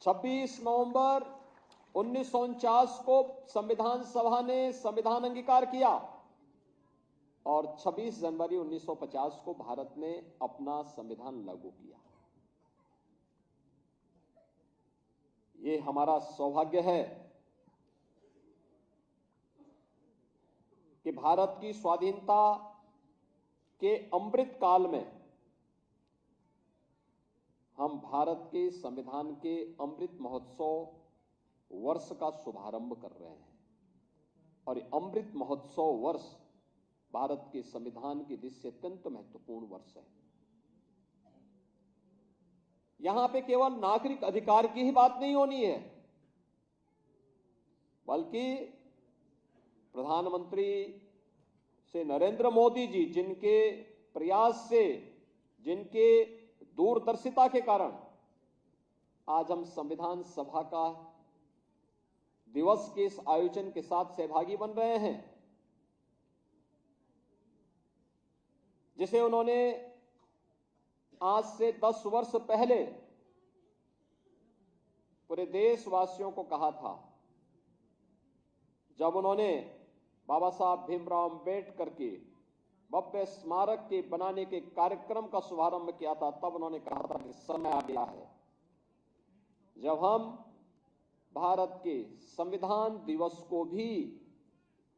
26 नवंबर 1949 को संविधान सभा ने संविधान अंगीकार किया और 26 जनवरी 1950 को भारत ने अपना संविधान लागू किया। ये हमारा सौभाग्य है कि भारत की स्वाधीनता के अमृत काल में हम भारत के संविधान के अमृत महोत्सव वर्ष का शुभारंभ कर रहे हैं और अमृत महोत्सव वर्ष भारत के संविधान की दृष्टि से अत्यंत महत्वपूर्ण वर्ष है। यहां पे केवल नागरिक अधिकार की ही बात नहीं होनी है, बल्कि प्रधानमंत्री से नरेंद्र मोदी जी जिनके प्रयास से, जिनके दूरदर्शिता के कारण आज हम संविधान सभा का दिवस के इस आयोजन के साथ सहभागी बन रहे हैं, जिसे उन्होंने आज से 10 वर्ष पहले पूरे देशवासियों को कहा था, जब उन्होंने बाबा साहब भीमराव अंबेडकर के भव्य स्मारक के बनाने के कार्यक्रम का शुभारंभ किया था। तब उन्होंने कहा था कि समय आ गया है जब हम भारत के संविधान दिवस को भी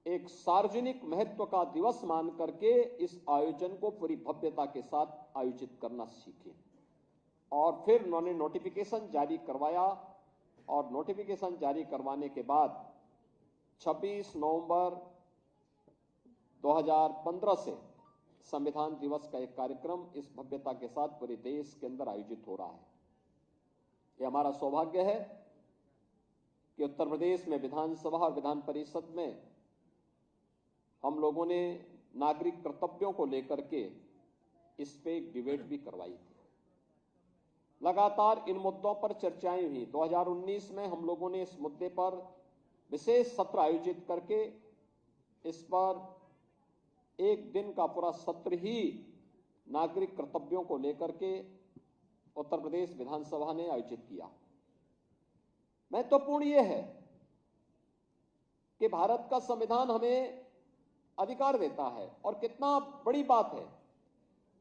एक सार्वजनिक महत्व का दिवस मान करके इस आयोजन को पूरी भव्यता के साथ आयोजित करना सीखें। और फिर उन्होंने नोटिफिकेशन जारी करवाया और नोटिफिकेशन जारी करवाने के बाद 26 नवंबर 2015 से संविधान दिवस का एक कार्यक्रम इस भव्यता के साथ पूरे देश के अंदर आयोजित हो रहा है। यह हमारा सौभाग्य है कि उत्तर प्रदेश में विधानसभा और विधान परिषद में हम लोगों ने नागरिक कर्तव्यों को लेकर के इस पे एक डिबेट भी करवाई थी। लगातार इन मुद्दों पर चर्चाएं हुई। 2019 में हम लोगों ने इस मुद्दे पर विशेष सत्र आयोजित करके इस पर एक दिन का पूरा सत्र ही नागरिक कर्तव्यों को लेकर के उत्तर प्रदेश विधानसभा ने आयोजित किया। महत्वपूर्ण यह है कि भारत का संविधान हमें अधिकार देता है और कितना बड़ी बात है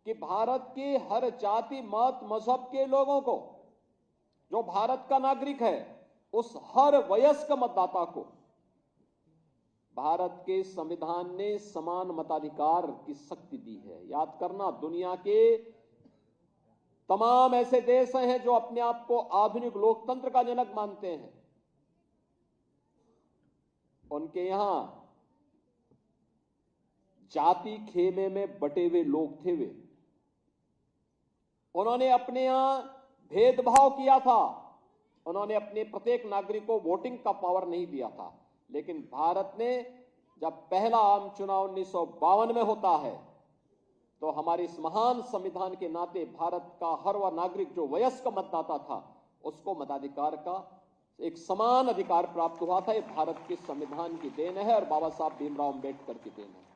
कि भारत के हर जाति, मत, मजहब के लोगों को, जो भारत का नागरिक है, उस हर वयस्क मतदाता को भारत के संविधान ने समान मताधिकार की शक्ति दी है। याद करना, दुनिया के तमाम ऐसे देश हैं जो अपने आप को आधुनिक लोकतंत्र का जनक मानते हैं, उनके यहां जाति खेमे में बटे हुए लोग थे। वे उन्होंने अपने यहां भेदभाव किया था, उन्होंने अपने प्रत्येक नागरिक को वोटिंग का पावर नहीं दिया था। लेकिन भारत ने जब पहला आम चुनाव 1952 में होता है तो हमारे इस महान संविधान के नाते भारत का हर वह नागरिक जो वयस्क मतदाता था उसको मताधिकार का एक समान अधिकार प्राप्त हुआ था। ये भारत के संविधान की देन है और बाबा साहब भीमराव अंबेडकर की देन है।